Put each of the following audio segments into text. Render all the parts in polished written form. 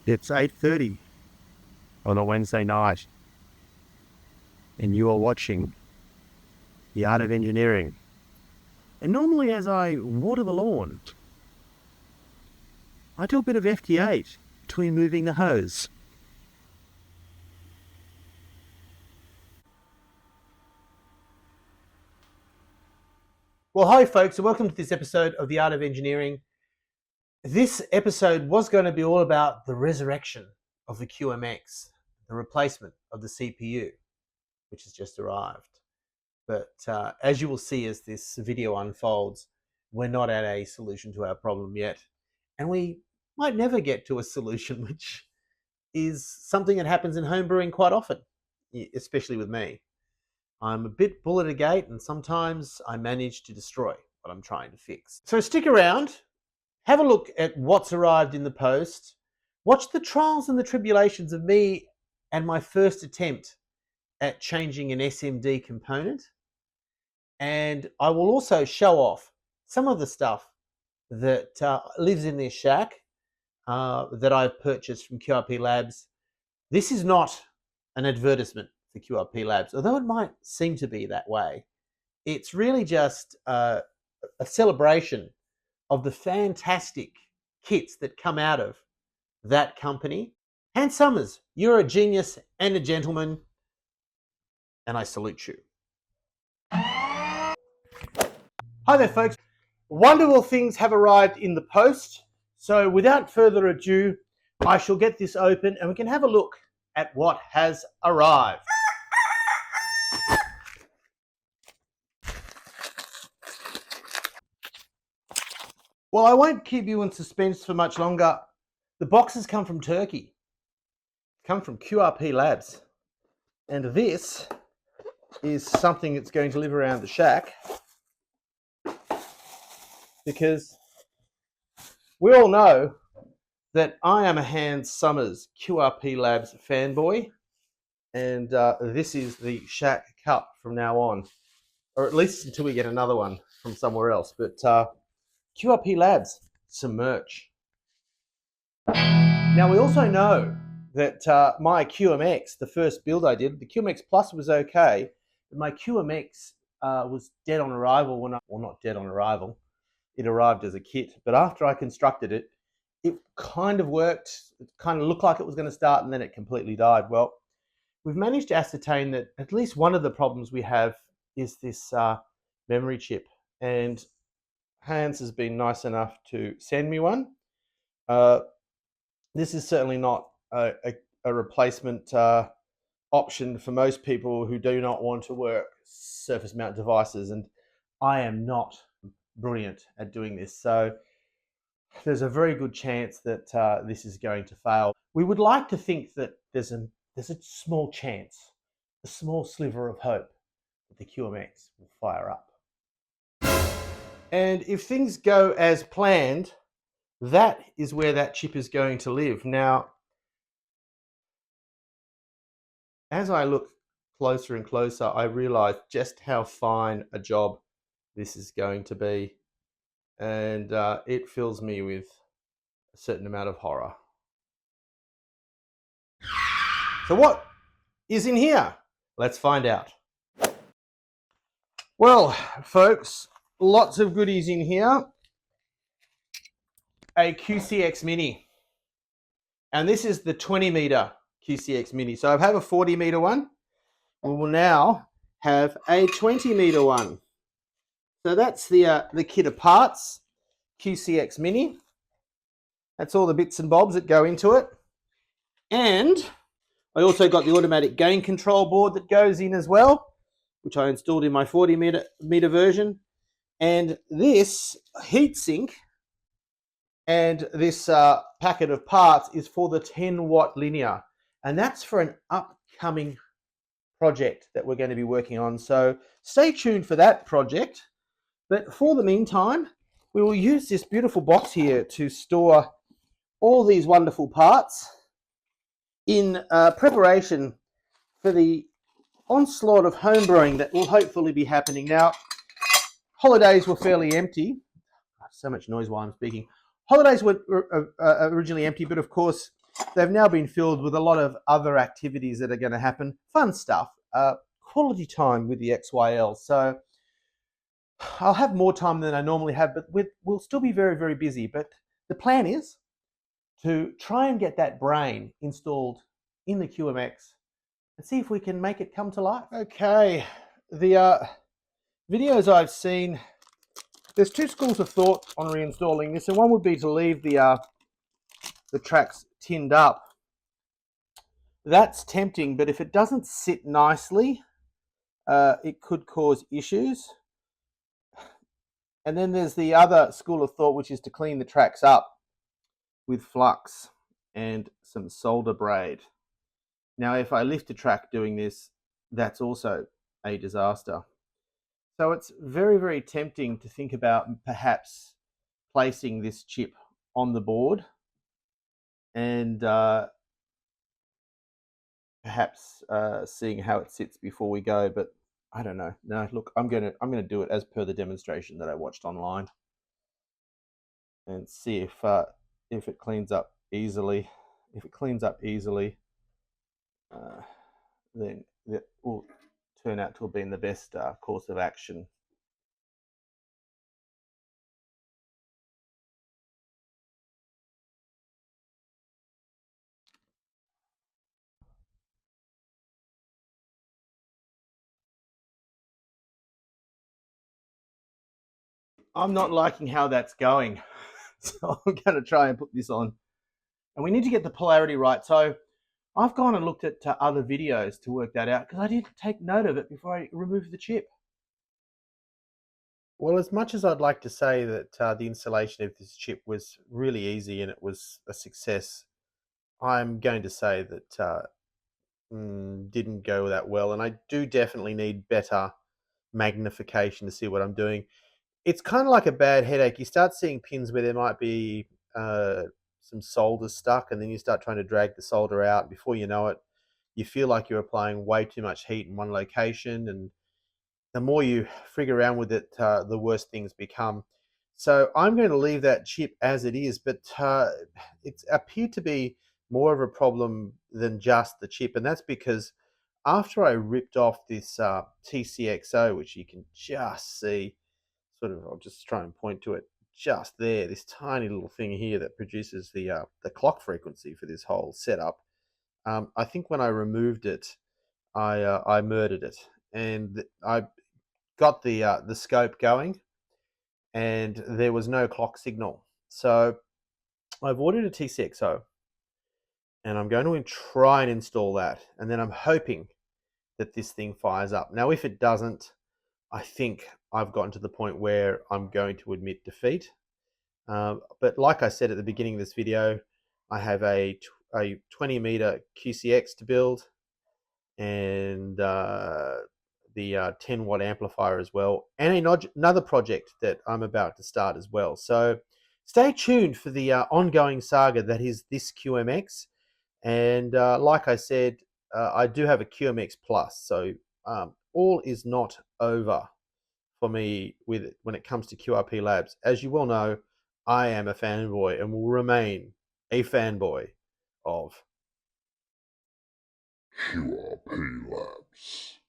It's 8:30 on a Wednesday night, and you are watching The Art of Engineering. And normally as I water the lawn, I do a bit of FT8 between moving the hose. Well, hi folks, and welcome to this episode of The Art of Engineering. This episode was going to be all about the resurrection of the QMX, the replacement of the CPU, which has just arrived. But as you will see as this video unfolds, we're not at a solution to our problem yet. And we might never get to a solution, which is something that happens in homebrewing quite often, especially with me. I'm a bit bull at a gate, and sometimes I manage to destroy what I'm trying to fix. So stick around, have a look at what's arrived in the post, watch the trials and the tribulations of me and my first attempt at changing an SMD component. And I will also show off some of the stuff that lives in this shack that I've purchased from QRP Labs. This is not an advertisement for QRP Labs, although it might seem to be that way. It's really just a celebration of the fantastic kits that come out of that company. Hans Summers, you're a genius and a gentleman, and I salute you. Hi there, folks. Wonderful things have arrived in the post. So without further ado, I shall get this open and we can have a look at what has arrived. Well, I won't keep you in suspense for much longer. The boxes come from Turkey, come from QRP Labs. And this is something that's going to live around the shack, because we all know that I am a Hans Summers QRP Labs fanboy, and this is the shack cup from now on, or at least until we get another one from somewhere else. But QRP Labs, some merch. Now we also know that my QMX, the first build I did, the QMX Plus was okay, but my QMX was dead on arrival well, not dead on arrival, it arrived as a kit, but after I constructed it, it kind of worked. It kind of looked like it was going to start, and then it completely died. Well, we've managed to ascertain that at least one of the problems we have is this memory chip, and Hans has been nice enough to send me one. This is certainly not a replacement option for most people who do not want to work surface mount devices, and I am not brilliant at doing this, so there's a very good chance that this is going to fail. We would like to think that there's a small chance, a small sliver of hope that the QMX will fire up. And if things go as planned, that is where that chip is going to live. Now, as I look closer and closer, I realize just how fine a job this is going to be. And it fills me with a certain amount of horror. So what is in here? Let's find out. Well, folks, lots of goodies in here. A QCX Mini. And this is the 20 meter QCX Mini. So I have a 40 meter one. We will now have a 20 meter one. So that's the kit of parts, QCX Mini. That's all the bits and bobs that go into it. And I also got the automatic gain control board that goes in as well, which I installed in my 40 meter version. And this heatsink and this packet of parts is for the 10 watt linear. And that's for an upcoming project that we're going to be working on. So stay tuned for that project. But for the meantime, we will use this beautiful box here to store all these wonderful parts in preparation for the onslaught of homebrewing that will hopefully be happening. Now, holidays were fairly empty. So much noise while I'm speaking. Holidays were originally empty, but of course, they've now been filled with a lot of other activities that are going to happen. Fun stuff, quality time with the XYL. So I'll have more time than I normally have, but we'll still be very, very busy. But the plan is to try and get that brain installed in the QMX and see if we can make it come to life. Okay, the videos I've seen, there's two schools of thought on reinstalling this, and one would be to leave the tracks tinned up. That's tempting, but if it doesn't sit nicely, it could cause issues. And then there's the other school of thought, which is to clean the tracks up with flux and some solder braid. Now, if I lift a track doing this, that's also a disaster. So it's very, very tempting to think about perhaps placing this chip on the board and perhaps seeing how it sits before we go. But I don't know. No, look, I'm gonna do it as per the demonstration that I watched online and see if it cleans up easily. If it cleans up easily, then that will turn out to have been the best course of action. I'm not liking how that's going, so I'm going to try and put this on. And we need to get the polarity right. So I've gone and looked at other videos to work that out because I didn't take note of it before I removed the chip. Well, as much as I'd like to say that the installation of this chip was really easy and it was a success, I'm going to say that didn't go that well. And I do definitely need better magnification to see what I'm doing. It's kind of like a bad headache. You start seeing pins where there might be some solder stuck, and then you start trying to drag the solder out. Before you know it, you feel like you're applying way too much heat in one location, and the more you frig around with it, the worse things become. So I'm going to leave that chip as it is, but it's appeared to be more of a problem than just the chip, and that's because after I ripped off this TCXO, which you can just see, I'll just try and point to it just there, this tiny little thing here that produces the clock frequency for this whole setup. I think when I removed it, I murdered it, and I got the scope going, and there was no clock signal. So I've ordered a TCXO, and I'm going to try and install that, and then I'm hoping that this thing fires up. Now, if it doesn't, I think I've gotten to the point where I'm going to admit defeat. But like I said at the beginning of this video, I have a 20 meter QCX to build, and the 10 watt amplifier as well, and another project that I'm about to start as well. So stay tuned for the ongoing saga that is this QMX. And like I said, I do have a QMX Plus, so all is not over for me when it comes to QRP Labs. As you well know, I am a fanboy and will remain a fanboy of QRP Labs.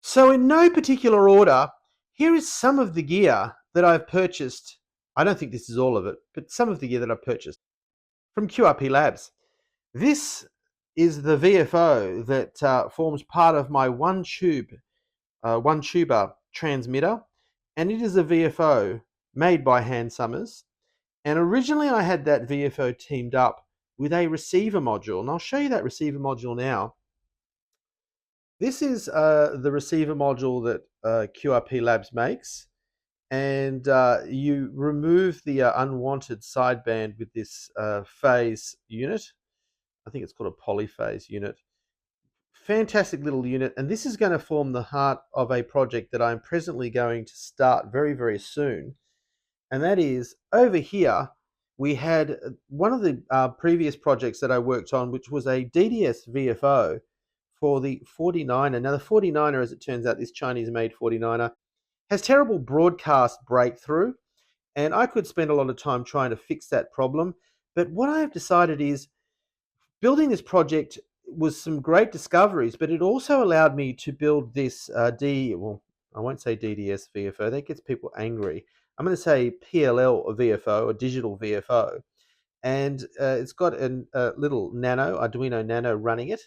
So in no particular order, here is some of the gear that I've purchased. I don't think this is all of it, but some of the gear that I've purchased from QRP Labs. This is the VFO that forms part of my one tuber transmitter, and it is a VFO made by Hand Summers. And originally I had that VFO teamed up with a receiver module, and I'll show you that receiver module now. This is the receiver module that QRP Labs makes, and you remove the unwanted sideband with this phase unit. I think it's called a polyphase unit. Fantastic little unit, and this is going to form the heart of a project that I'm presently going to start very, very soon. And that is over here, we had one of the previous projects that I worked on, which was a DDS VFO for the 49er. Now, the 49er, as it turns out, this Chinese-made 49er, has terrible broadcast breakthrough, and I could spend a lot of time trying to fix that problem. But what I've decided is building this project was some great discoveries, but it also allowed me to build this well, I won't say DDS VFO, that gets people angry. I'm going to say PLL VFO, or digital VFO. And it's got a little Arduino Nano running it,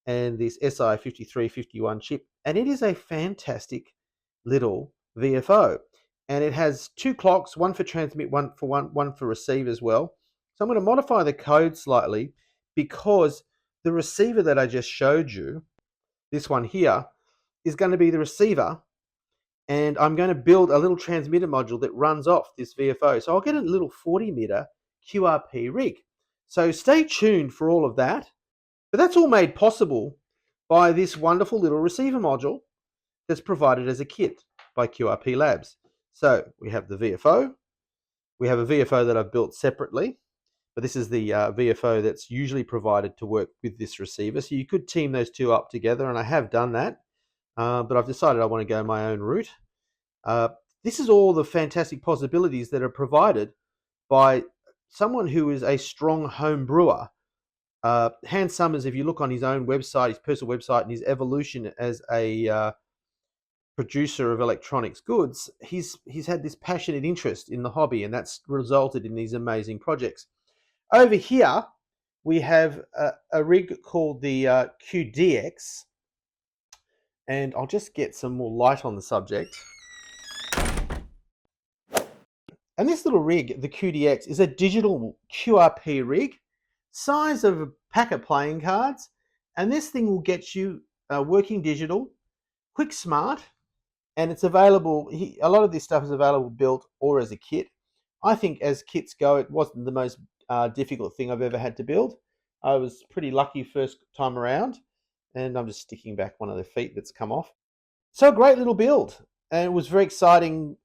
and this SI5351 chip. And it is a fantastic little VFO. And it has two clocks, one for transmit, one for receive as well. So I'm going to modify the code slightly, because the receiver that I just showed you, this one here, is going to be the receiver, and I'm going to build a little transmitter module that runs off this VFO. So I'll get a little 40 meter QRP rig. So stay tuned for all of that. But that's all made possible by this wonderful little receiver module that's provided as a kit by QRP Labs. So we have the VFO. We have a VFO that I've built separately, but this is the VFO that's usually provided to work with this receiver. So you could team those two up together, and I have done that, but I've decided I want to go my own route. This is all the fantastic possibilities that are provided by someone who is a strong home brewer. Hans Summers, if you look on his own website, his personal website, and his evolution as a producer of electronics goods, he's had this passionate interest in the hobby, and that's resulted in these amazing projects. Over here, we have a rig called the QDX, and I'll just get some more light on the subject. And this little rig, the QDX, is a digital QRP rig, size of a pack of playing cards, and this thing will get you working digital, quick smart, and it's available. A lot of this stuff is available built or as a kit. I think as kits go, it wasn't the most difficult thing I've ever had to build. I was pretty lucky first time around, and I'm just sticking back one of the feet that's come off. So a great little build, and it was very exciting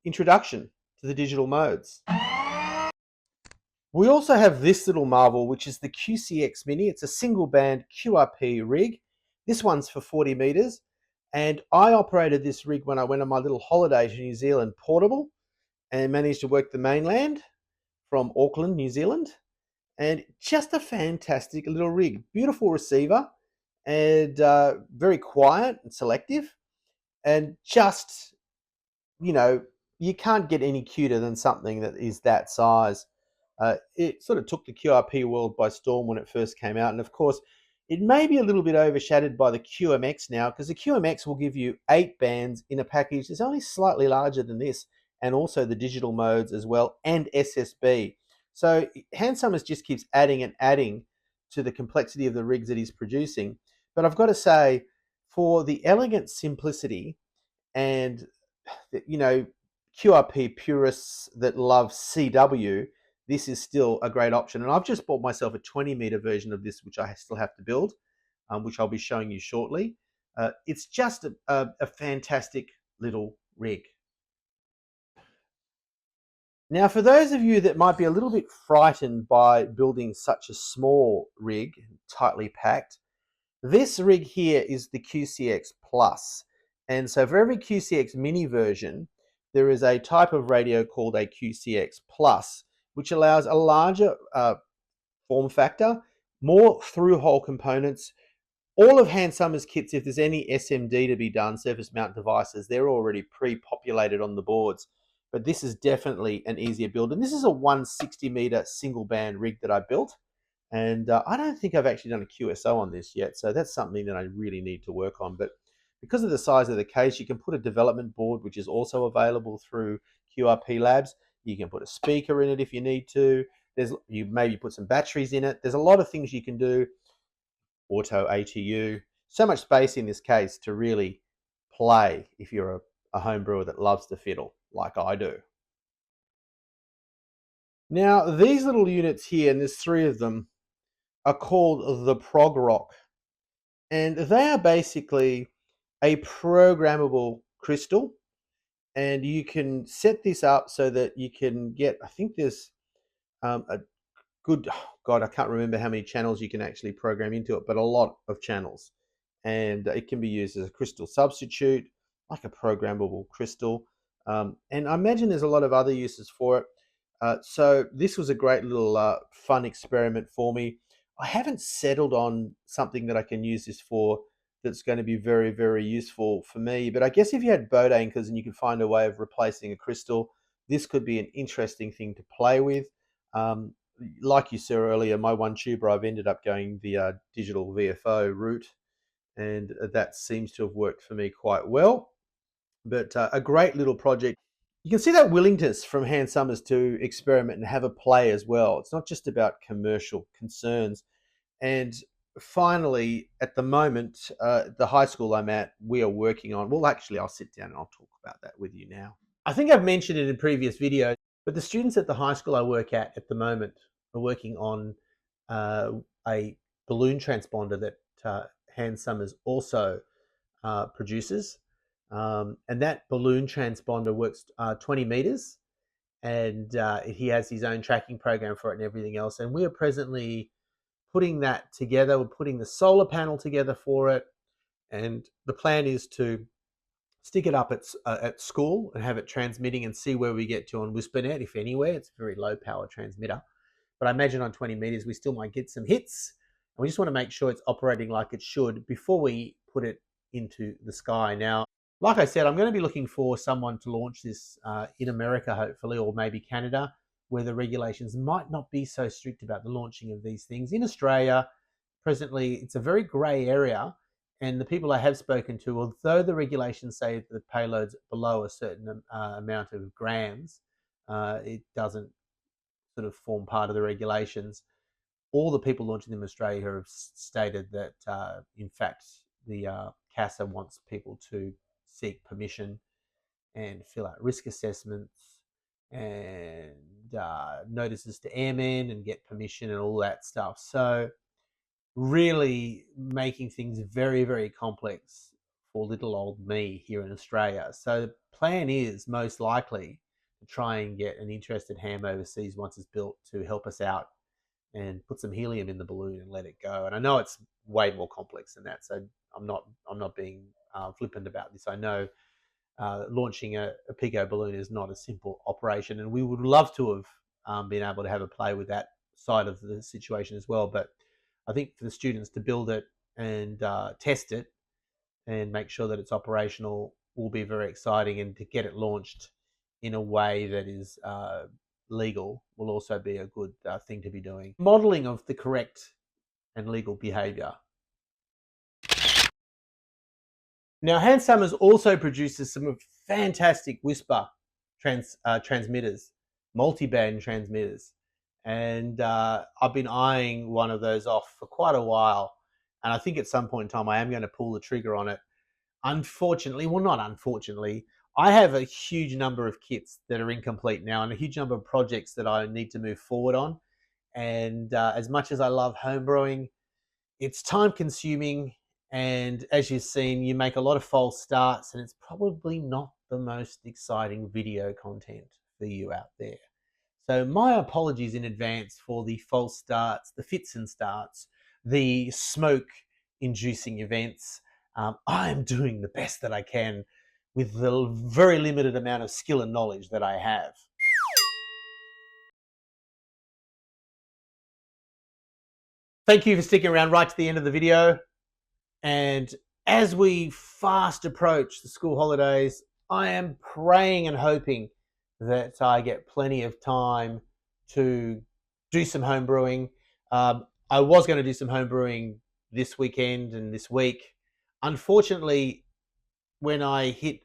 introduction to the digital modes. We also have this little marvel, which is the QCX Mini. It's a single band QRP rig. This one's for 40 meters. And I operated this rig when I went on my little holiday to New Zealand portable, and managed to work the mainland from Auckland, New Zealand. And just a fantastic little rig. Beautiful receiver, and very quiet and selective. And just, you can't get any cuter than something that is that size. It sort of took the QRP world by storm when it first came out. And of course, it may be a little bit overshadowed by the QMX now, because the QMX will give you 8 bands in a package that's only slightly larger than this, and also the digital modes as well, and SSB. So Hans Summers just keeps adding and adding to the complexity of the rigs that he's producing. But I've got to say, for the elegant simplicity and, QRP purists that love CW, this is still a great option. And I've just bought myself a 20 meter version of this, which I still have to build, which I'll be showing you shortly. It's just a fantastic little rig. Now, for those of you that might be a little bit frightened by building such a small rig, tightly packed, this rig here is the QCX Plus. And so for every QCX Mini version, there is a type of radio called a QCX Plus, which allows a larger form factor, more through-hole components. All of Hans Summers' kits, if there's any SMD to be done, surface mount devices, they're already pre-populated on the boards. But this is definitely an easier build. And this is a 160 meter single band rig that I built. And I don't think I've actually done a QSO on this yet. So that's something that I really need to work on. But because of the size of the case, you can put a development board, which is also available through QRP Labs. You can put a speaker in it if you need to. You maybe put some batteries in it. There's a lot of things you can do. Auto ATU. So much space in this case to really play if you're a home brewer that loves to fiddle like I do. Now, these little units here, and there's 3 of them, are called the Prague Rock. And they are basically a programmable crystal. And you can set this up so that you can get, I think there's a good, God, I can't remember how many channels you can actually program into it, but a lot of channels. And it can be used as a crystal substitute, like a programmable crystal. And I imagine there's a lot of other uses for it. So this was a great little fun experiment for me. I haven't settled on something that I can use this for that's going to be very, very useful for me. But I guess if you had boat anchors and you could find a way of replacing a crystal, this could be an interesting thing to play with. Um, like you saw earlier, my one tuber, I've ended up going the digital VFO route, and that seems to have worked for me quite well. But a great little project. You can see that willingness from Hans Summers to experiment and have a play as well. It's not just about commercial concerns. And finally, at the moment, the high school I'm at, we are working on, well, actually, I'll sit down and I'll talk about that with you now. I think I've mentioned it in previous videos, but the students at the high school I work at the moment are working on a balloon transponder that Hans Summers also produces. And that balloon transponder works 20 meters, and he has his own tracking program for it and everything else. And we are presently putting that together. We're putting the solar panel together for it, and the plan is to stick it up at school and have it transmitting and see where we get to on WhisperNet, if anywhere. It's a very low power transmitter, but I imagine on 20 meters we still might get some hits, and we just want to make sure it's operating like it should before we put it into the sky. Now, like I said, I'm going to be looking for someone to launch this in America, hopefully, or maybe Canada, where the regulations might not be so strict about the launching of these things. In Australia, presently, it's a very grey area, and the people I have spoken to, although the regulations say that the payload's below a certain amount of grams, it doesn't sort of form part of the regulations. All the people launching them in Australia have stated that, in fact, the CASA wants people to seek permission and fill out risk assessments and notices to airmen and get permission and all that stuff. So really making things very, very complex for little old me here in Australia. So the plan is most likely to try and get an interested ham overseas once it's built to help us out and put some helium in the balloon and let it go. And I know it's way more complex than that, so I'm not being flippant about this. I know launching a Pico balloon is not a simple operation, and we would love to have been able to have a play with that side of the situation as well. But I think for the students to build it and test it and make sure that it's operational will be very exciting, and to get it launched in a way that is legal will also be a good thing to be doing. Modeling of the correct and legal behavior. Now, Hans Summers also produces some fantastic whisper transmitters, multi-band transmitters. And I've been eyeing one of those off for quite a while. And I think at some point in time, I am going to pull the trigger on it. Unfortunately, well, not unfortunately, I have a huge number of kits that are incomplete now and a huge number of projects that I need to move forward on. And as much as I love homebrewing, it's time consuming. And as you've seen, you make a lot of false starts, and it's probably not the most exciting video content for you out there. So my apologies in advance for the false starts, the fits and starts, the smoke inducing events. I am doing the best that I can with the very limited amount of skill and knowledge that I have. Thank you for sticking around right to the end of the video. And as we fast approach the school holidays, I am praying and hoping that I get plenty of time to do some home brewing. I was going to do some home brewing this weekend and this week. Unfortunately, when I hit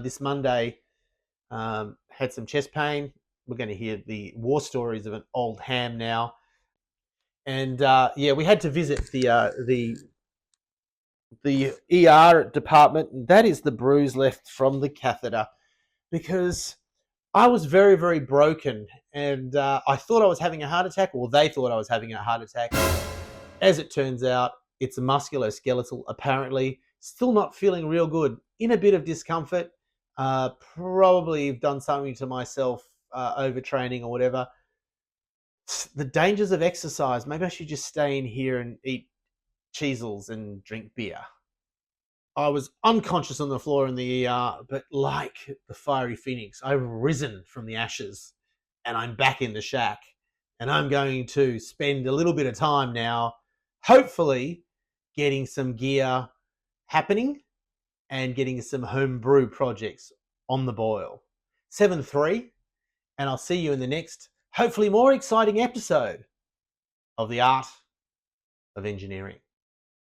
this Monday, had some chest pain. We're going to hear the war stories of an old ham now. And yeah, we had to visit the ER department, and that is the bruise left from the catheter, because I was very, very broken, and I thought I was having a heart attack, or they thought I was having a heart attack. As it turns out, it's a musculoskeletal, apparently. Still not feeling real good, in a bit of discomfort. Probably done something to myself, overtraining or whatever. The dangers of exercise. Maybe I should just stay in here and eat cheesels and drink beer. I was unconscious on the floor in the ER, but like the fiery phoenix, I've risen from the ashes and I'm back in the shack. and I'm going to spend a little bit of time now, hopefully getting some gear happening and getting some homebrew projects on the boil. 7-3, and I'll see you in the next, hopefully more exciting episode of The Art of Engineering.